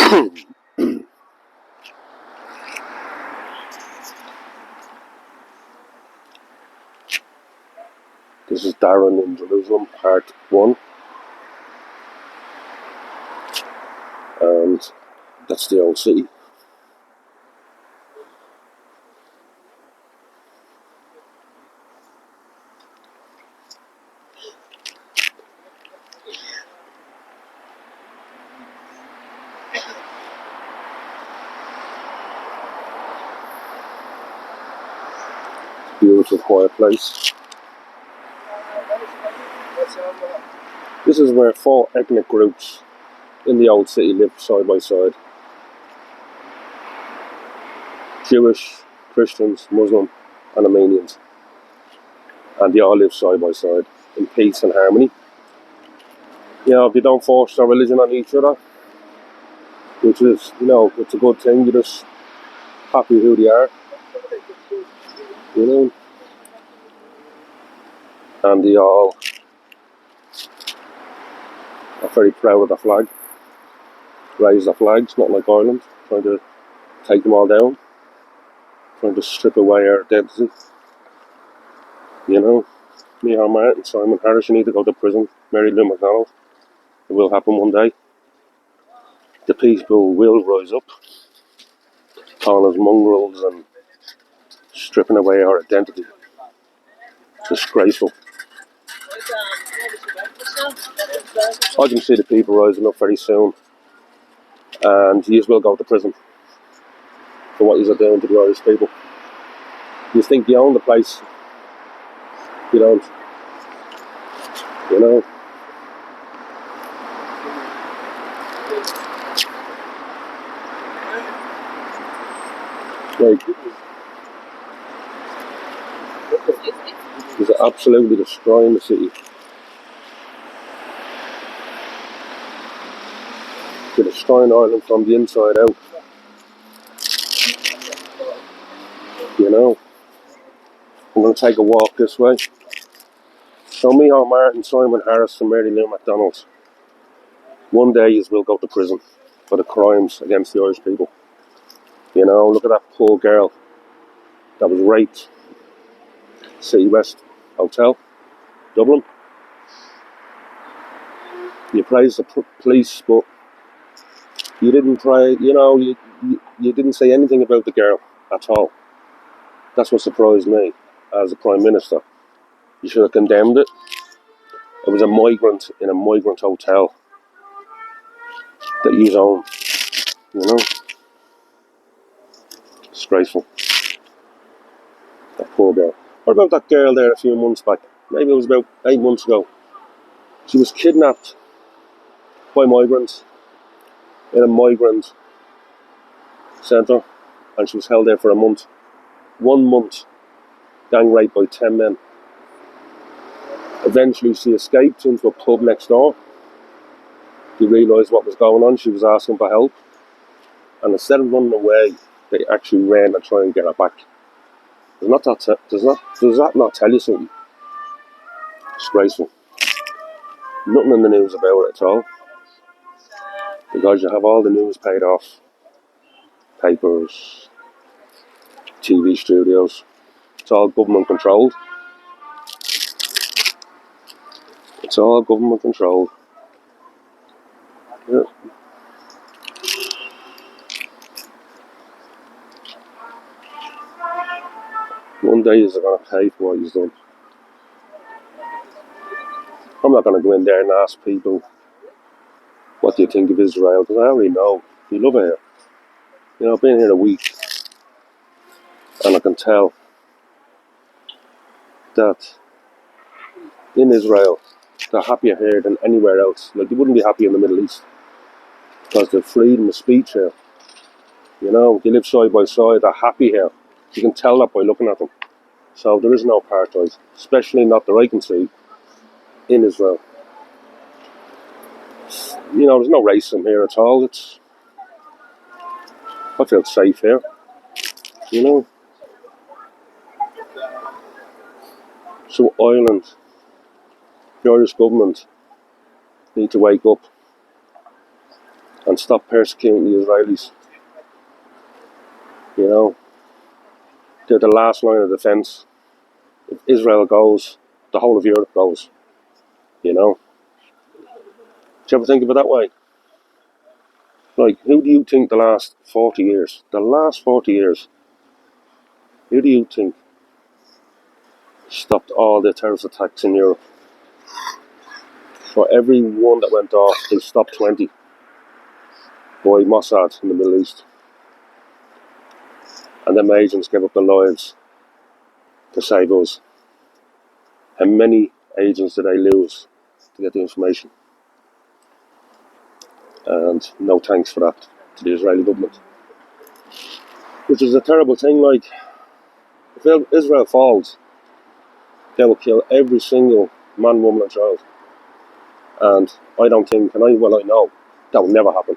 This is Darren in Jerusalem, part 1, and that's the old city. Beautiful, quiet place. This is where 4 ethnic groups in the old city lived side by side. Jewish, Christians, Muslim and Armenians. And they all live side by side in peace and harmony. You know, they don't force their religion on each other, which is, it's a good thing. You're just happy who they are, and they all are very proud of the flag, raise the flags, not like Ireland, trying to take them all down, trying to strip away our identity. Micheál Martin, Simon Harris, you need to go to prison. Mary Lou McDonald. It will happen one day. The people will rise up, calling us mongrels and stripping away our identity. Disgraceful. I can see the people rising up very soon, and you will go to prison for what you're doing to the Irish people. You think you own the place, you don't. Like, it's absolutely destroying the city. They're destroying Ireland from the inside out. I'm going to take a walk this way. So Micheál Martin, Simon Harris and Mary Lou McDonald, one day you will go to prison for the crimes against the Irish people. Look at that poor girl that was raped. City West Hotel, Dublin. You praised the police, but you didn't you didn't say anything about the girl at all. That's what surprised me as a Prime Minister. You should have condemned it. It was a migrant in a migrant hotel that you own. Disgraceful. That poor girl. What about that girl there a few months back? Maybe it was about 8 months ago. She was kidnapped by migrants in a migrant centre, and she was held there for a month. 1 month, gang raped by 10 men. Eventually she escaped into a pub next door. They realised what was going on. She was asking for help, and instead of running away, they actually ran to try and get her back. Does that not tell you something? Disgraceful. Nothing in the news about it at all, because you have all the news paid off. Papers, TV studios. It's all government controlled. Yeah. One day you're going to pay for what you've done. I'm not going to go in there and ask people, what do you think of Israel? Because I already know. You love it here. I've been here a week, and I can tell that in Israel, they're happier here than anywhere else. Like, they wouldn't be happy in the Middle East, because they're freedom of speech here. They live side by side. They're happy here. You can tell that by looking at them. So there is no apartheid, especially not that I can see in Israel. There's no racism here at all. I feel safe here. So Ireland, the Irish government, need to wake up and stop persecuting the Israelis. You know, they're the last line of defence. If Israel goes, the whole of Europe goes. You know, do you ever think of it that way? Like, who do you think the last 40 years, who do you think stopped all the terrorist attacks in Europe? For every one that went off, they stopped 20 by Mossad in the Middle East. And them agents gave up their lives to save us. How many agents did they lose to get the information? And no thanks for that to the Israeli government. Which is a terrible thing. Like, if Israel falls, they will kill every single man, woman and child. And I don't think, I know, that will never happen.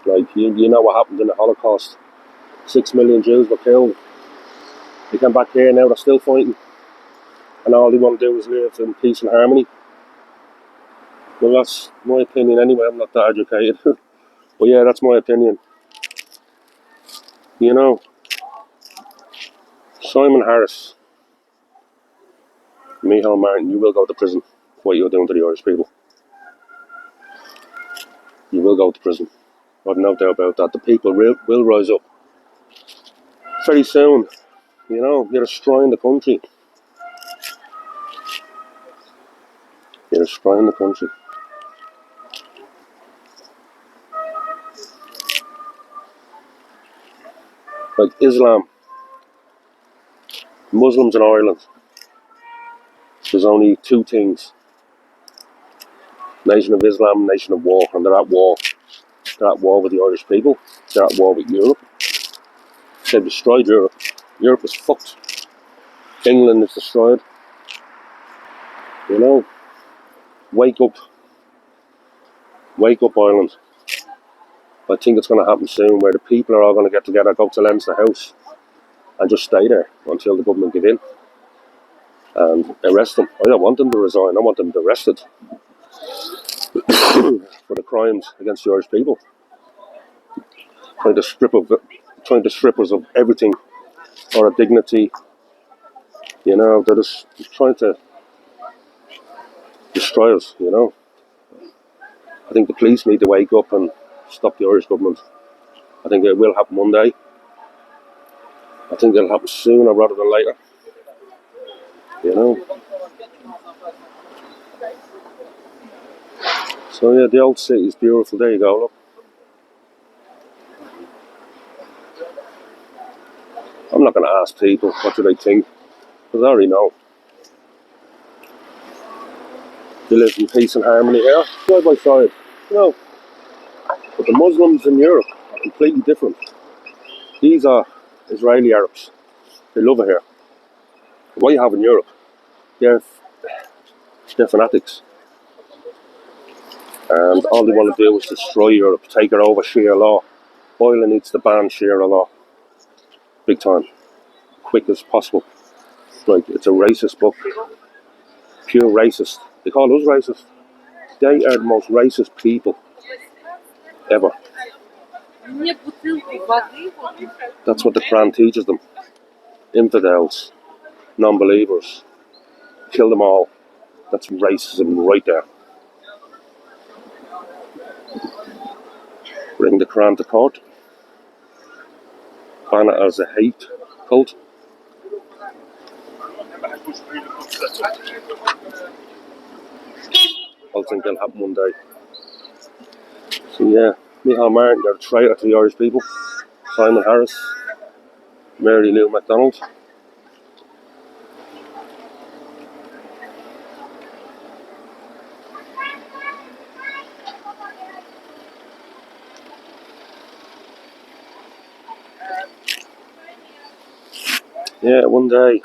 Like, you know what happened in the Holocaust. 6 million Jews were killed. They came back here, now they're still fighting. And all they want to do is live in peace and harmony. Well, that's my opinion anyway. I'm not that educated. But yeah, that's my opinion. You know, Simon Harris, Micheál Martin, you will go to prison for what you're doing to the Irish people. You will go to prison. I've no doubt about that. The people will rise up very soon. You know, you're destroying the country. You're destroying the country. Like Islam, Muslims in Ireland, there's only two things. Nation of Islam, nation of war. And they're at war. They're at war with the Irish people. They're at war with Europe. They've destroyed Europe. Europe is fucked. England is destroyed. You know, wake up. Wake up, Ireland. I think it's going to happen soon where the people are all going to get together, go to Leinster House and just stay there until the government give in and arrest them. I don't want them to resign. I want them arrested for the crimes against the Irish people. Trying to strip us of everything, our dignity. You know, they're just trying to destroy us, you know. I think the police need to wake up and stop the Irish government. I think it will happen one day. I think it'll happen sooner rather than later. You know. So yeah, the old city is beautiful. There you go, look. I'm not going to ask people what do they think, because I already know. They live in peace and harmony here, side by side. You know, but the Muslims in Europe are completely different. These are Israeli Arabs. They love it here. What you have in Europe, they're fanatics. And all they want to do is destroy Europe, take it over Sharia law. Ireland needs to ban Sharia law. Big time. Quick as possible. Like, it's a racist book. Pure racist. They call us racist. They are the most racist people ever. That's what the Quran teaches them. Infidels, non-believers, kill them all. That's racism right there. Bring the Quran to court. Ban it as a hate cult. I think it'll happen one day. So yeah, Micheál Martin, you're a traitor to the Irish people. Simon Harris, Mary Lou McDonald. Yeah, one day,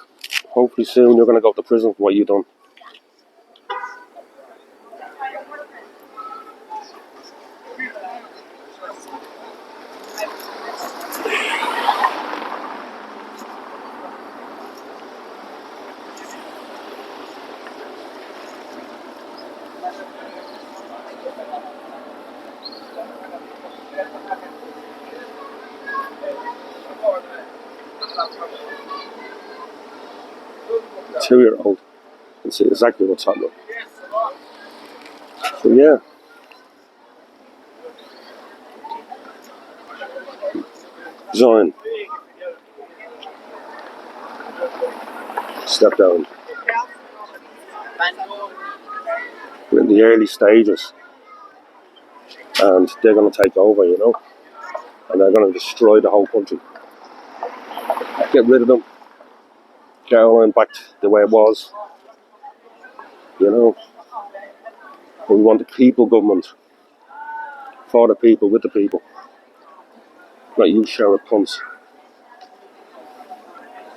hopefully soon, you're going to go to prison for what you've done. 2-year-old can see exactly what's happening. So yeah, Zion, step down. We're in the early stages, and they're going to take over, you know, and they're going to destroy the whole country. Get rid of them. Get Ireland back the way it was, you know. We want a people government, for the people, with the people. Not you shower cunts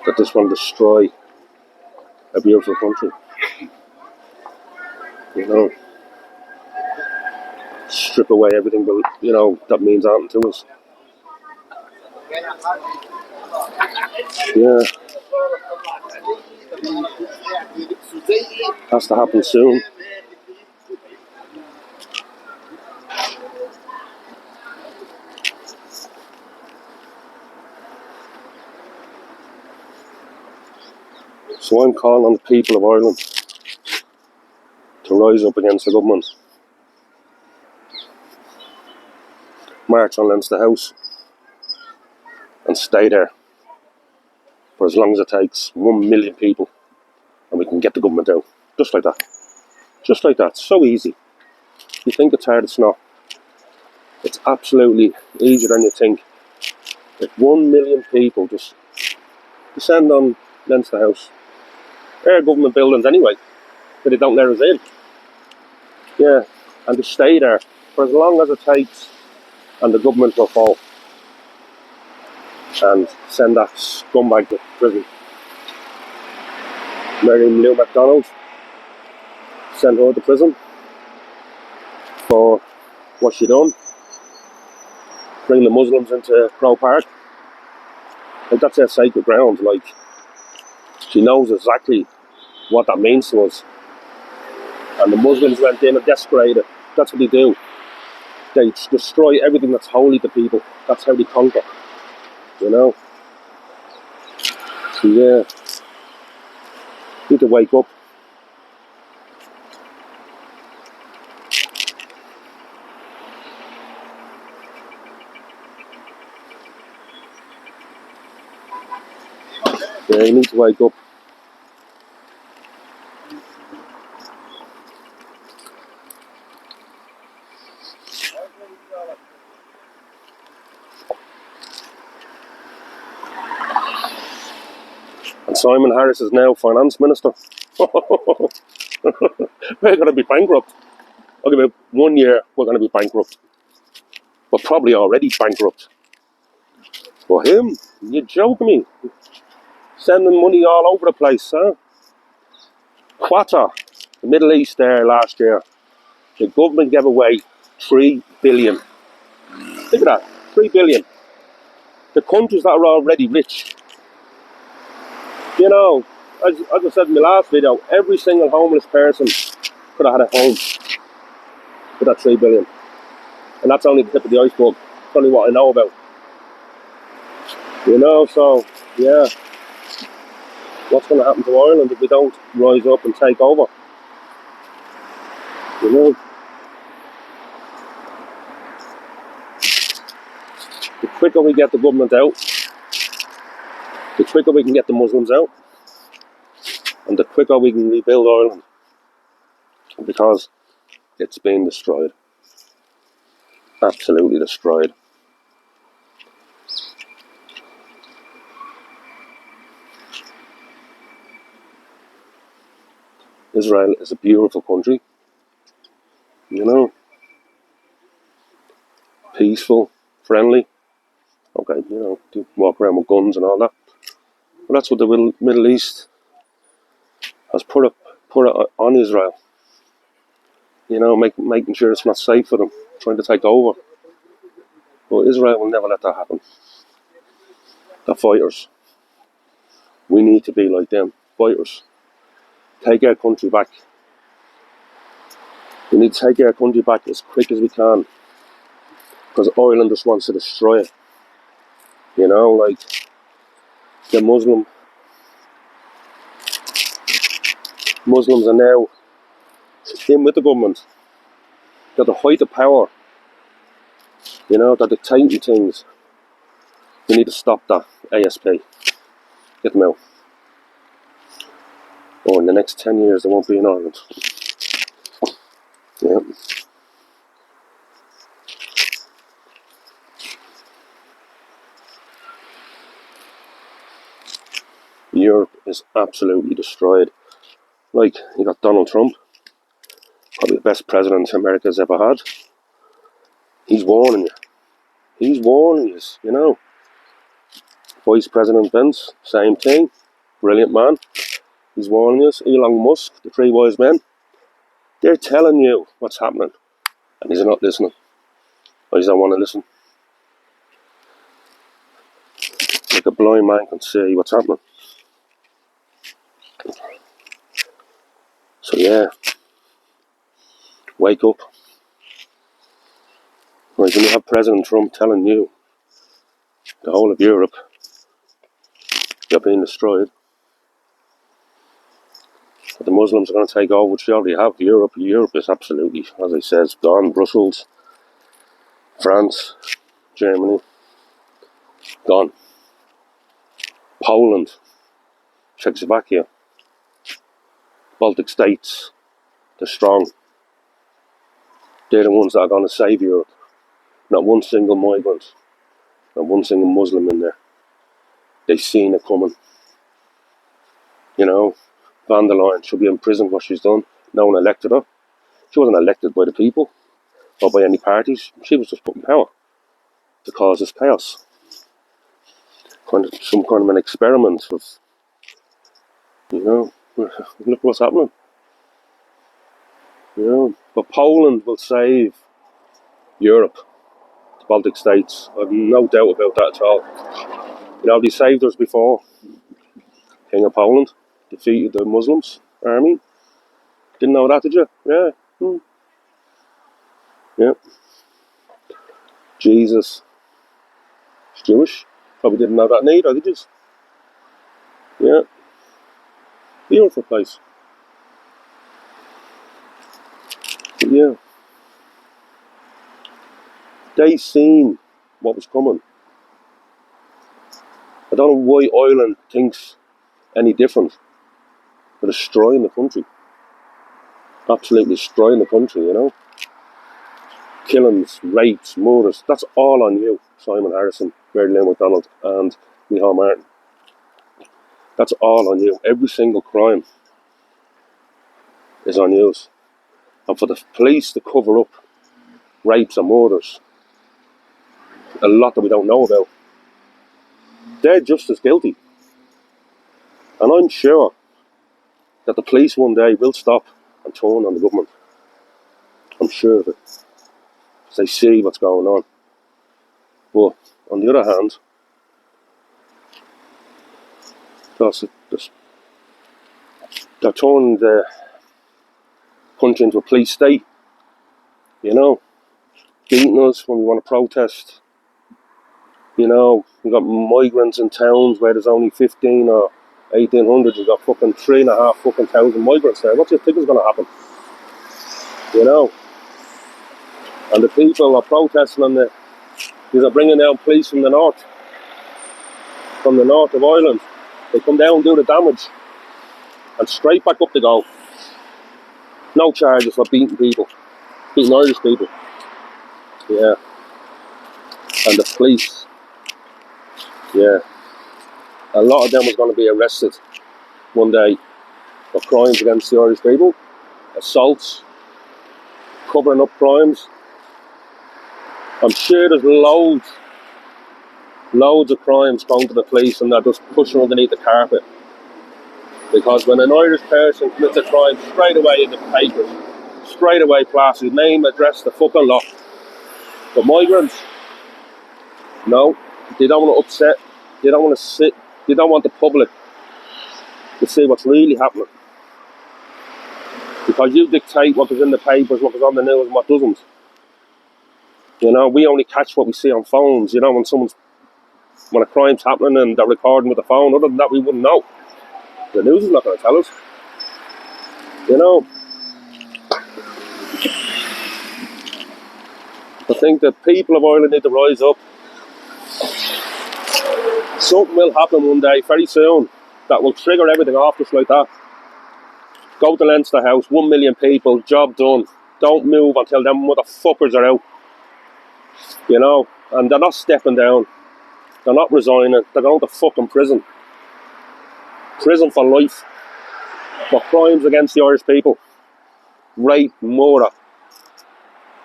that just want to destroy a beautiful country, you know. Strip away everything, you know, that means anything to us. Yeah, has to happen soon. So I'm calling on the people of Ireland to rise up against the government, march on Leinster House, and stay there for as long as it takes. 1 million people, and we can get the government out. Just like that. Just like that. So easy. You think it's hard, it's not. It's absolutely easier than you think. If 1 million people just descend on Leinster House, they're government buildings anyway, but they don't let us in. Yeah, and to stay there for as long as it takes, and the government will fall and send that scumbag to prison. Mary-Lou McDonald, send her to prison for what she done. Bring the Muslims into Croke Park. Like, that's her sacred ground. Like, she knows exactly what that means to us. And the Muslims went in and desecrated it. That's what they do. They destroy everything that's holy to people. That's how they conquer. You know? So yeah, need to wake up. Yeah, you need to wake up. And Simon Harris is now finance minister. We're going to be bankrupt. Okay, about 1 year, we're going to be bankrupt. We're probably already bankrupt. But him, you're joking me. Sending money all over the place, huh? Qatar, the Middle East there last year, the government gave away 3 billion. Think of that, 3 billion. The countries that are already rich. You know, as I said in my last video, every single homeless person could have had a home for that 3 billion. And that's only the tip of the iceberg. It's only what I know about. You know, so, yeah. What's going to happen to Ireland if we don't rise up and take over? You know? The quicker we get the government out, the quicker we can get the Muslims out, and the quicker we can rebuild Ireland. Because it's been destroyed. Absolutely destroyed. Israel is a beautiful country. You know? Peaceful, friendly. Okay, you know, you walk around with guns and all that. But that's what the Middle East has put on Israel. You know, making sure it's not safe for them, trying to take over. But Israel will never let that happen. They're fighters. We need to be like them, fighters. Take our country back. We need to take our country back as quick as we can. Because Ireland just wants to destroy it. You know, like the Muslim Muslims are now in with the government. They're the height of power. You know, they're dictating things. We need to stop that ASP. Get them out. Or in the next 10 years, they won't be in Ireland. Yeah. Europe is absolutely destroyed. Like, you got Donald Trump, probably the best president America's ever had. He's warning you. He's warning you, you know. Vice President Pence, same thing. Brilliant man. He's warning us. Elon Musk, the three wise men. They're telling you what's happening. And he's not listening. Or he don't want to listen. Like a blind man can see what's happening. So yeah. Wake up. Like when you have President Trump telling you the whole of Europe you're being destroyed. The Muslims are going to take over, which they already have. Europe is absolutely, as I said, gone. Brussels, France, Germany, gone. Poland, Czechoslovakia, Baltic states, they're strong. They're the ones that are going to save Europe. Not one single migrant, not one single Muslim in there. They've seen it coming. You know, Van der Leyen should be in prison for what she's done. No one elected her. She wasn't elected by the people or by any parties. She was just put in power to cause this chaos. Some kind of an experiment of, you know, look what's happening. You know, but Poland will save Europe, the Baltic states. I've no doubt about that at all. You know, they saved us before. King of Poland defeated the Muslims army. Didn't know that, did you? Yeah. Yeah. Jesus is Jewish. Probably didn't know that neither, did you? Yeah. Beautiful place. But yeah. They seen what was coming. I don't know why Ireland thinks any different. They're destroying the country. Absolutely destroying the country, you know. Killings, rapes, murders. That's all on you, Simon Harrison, Mary Lynn McDonald and Micheál Martin. That's all on you. Every single crime is on you. And for the police to cover up rapes and murders, a lot that we don't know about, they're just as guilty. And I'm sure that the police one day will stop and turn on the government. I'm sure of it. Because they see what's going on. But on the other hand, they're turning the country into a police state. You know, beating us when we want to protest. You know, you got migrants in towns where there's only 15 or 1800. You got fucking 3,500 migrants there. What do you think is going to happen? You know, and the people are protesting on the. These are bringing down police from the north of Ireland. They come down and do the damage, and straight back up they go. No charges for beating Irish people. Yeah, and the police. Yeah, a lot of them was going to be arrested one day for crimes against the Irish people, assaults, covering up crimes. I'm sure there's loads of crimes going to the police and they're just pushing underneath the carpet. Because when an Irish person commits a crime, straight away in the papers, straight away plastered, name, address, the fucking lot. But migrants, no, they don't want to upset, they don't want to sit, they don't want the public to see what's really happening. Because you dictate what goes in the papers, what goes on the news and what doesn't. You know, we only catch what we see on phones, you know, when a crime's happening and they're recording with the phone. Other than that, we wouldn't know. The news is not going to tell us. You know, I think that people of Ireland need to rise up. Something will happen one day, very soon, that will trigger everything off just like that. Go to Leinster House, 1 million people, job done. Don't move until them motherfuckers are out. You know, and they're not stepping down. They're not resigning. They're going to fucking prison. Prison for life. For crimes against the Irish people. Rape, murder.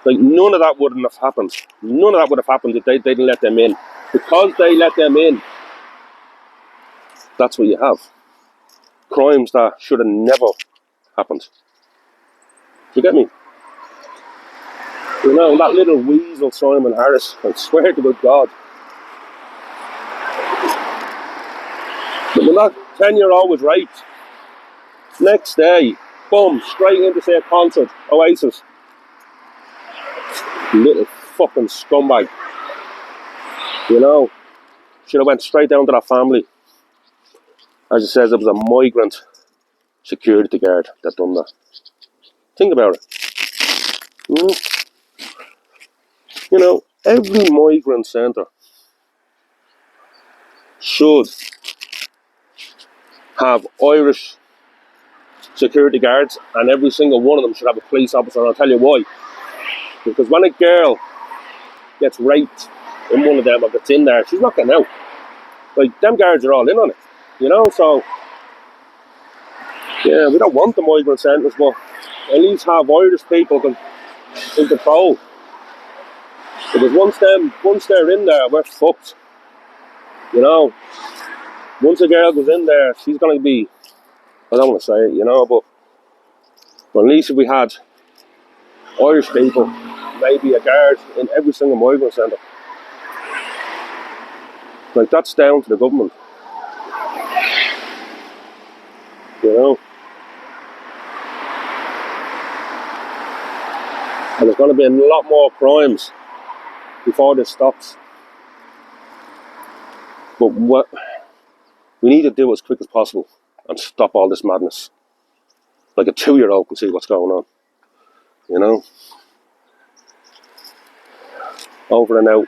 Like, none of that wouldn't have happened. None of that would have happened if they didn't let them in. Because they let them in, that's what you have. Crimes that should have never happened. Do you get me? You know, that little weasel Simon Harris, I swear to God. But when that 10-year-old was raped, next day, boom, straight into, say, a concert, Oasis. Little fucking scumbag. You know, should have went straight down to that family. As it says, it was a migrant security guard that done that. Think about it. You know, every migrant centre should have Irish security guards, and every single one of them should have a police officer. And I'll tell you why. Because when a girl gets raped in one of them, or gets in there, she's not getting out. Like, them guards are all in on it. You know, so yeah, we don't want the migrant centres, but at least have Irish people in control. Because once they're in there, we're fucked. You know, once a girl goes in there, she's going to be, I don't want to say it, you know, but at least if we had Irish people, maybe a guard in every single migrant centre. Like, that's down to the government. You know? And there's going to be a lot more crimes before this stops. But what we need to do as quick as possible and stop all this madness. Like a 2-year-old can see what's going on. You know? Over and out.